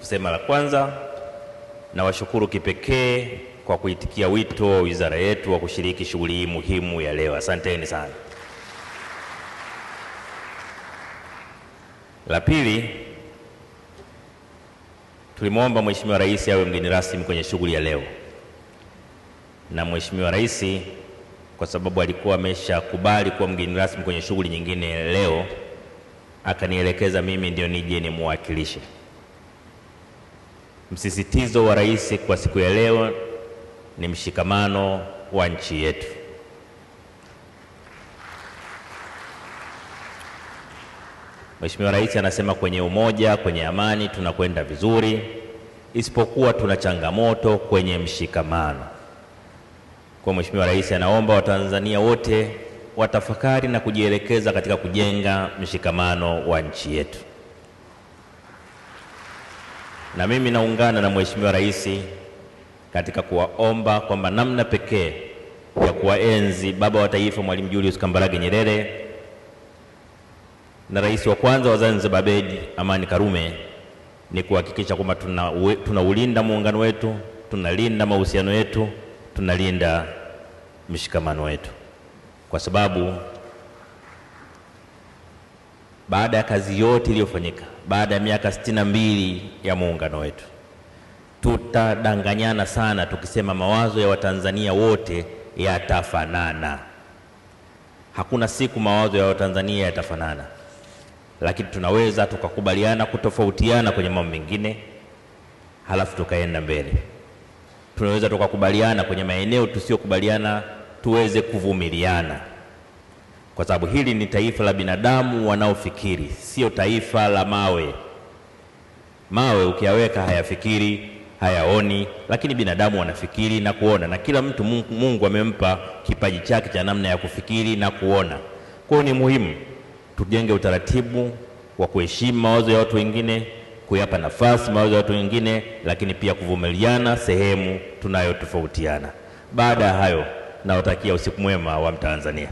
kusema la kwanza, na washukuru kipekee kwa kuitikia wito wa wizara yetu wa kushiriki shughuli hii muhimu ya leo. Asanteni sana. La pili, tulimwomba Mheshimiwa Rais awe mgeni rasmi kwenye shughuli ya leo, na Mheshimiwa Rais kwa sababu alikuwa ameshakubali kuwa mgeni rasmi kwenye shughuli nyingine leo, akanielekeza mimi ndio nije nimwakilishe. Msisitizo wa Rais kwa siku ya leo ni mshikamano wa nchi yetu. Mheshimiwa Rais anasema kwenye umoja, kwenye amani tunakwenda vizuri, isipokuwa tuna changamoto kwenye mshikamano. Kwa Mheshimiwa Rais anaomba Watanzania wote watafakari na kujielekeza katika kujenga mshikamano wa nchi yetu. Na mimi naungana na Mheshimiwa Rais katika kuwaomba kwamba namna pekee ya kuwaenzi baba wa taifa Mwalimu Julius Kambarage Nyerere na rais wa kwanza wa Zanzibar Abeid Amani Karume ni kuhakikisha kwamba tunaulinda muungano wetu, tunalinda mahusiano yetu, tunalinda mshikamano wetu. Kwa sababu baada ya kazi yote iliyofanyika, baada ya miaka 62 ya muungano wetu, tutadanganyana sana tukisema mawazo ya Watanzania wote yatafanana. Hakuna siku mawazo ya Watanzania yatafanana, lakini tunaweza tukakubaliana kutofautiana kwenye mambo mengine, halafu tukaenda mbele. Tunaweza tukakubaliana kwenye maeneo tusiyokubaliana, tuweze kuvumiliana, kwa sababu hili ni taifa la binadamu wanaofikiri, sio taifa la mawe. Mawe ukiyaweka hayafikiri, hayaoni, lakini binadamu wanafikiri na kuona, na kila mtu Mungu amempa kipaji chake cha namna ya kufikiri na kuona. Kwa hiyo ni muhimu tujenge utaratibu wa kuheshimu mawazo ya watu wengine, kuyapa nafasi mawazo ya watu wengine, lakini pia kuvumiliana sehemu tunayotofautiana. Baada ya hayo, nawatakia usiku mwema wa Mtanzania.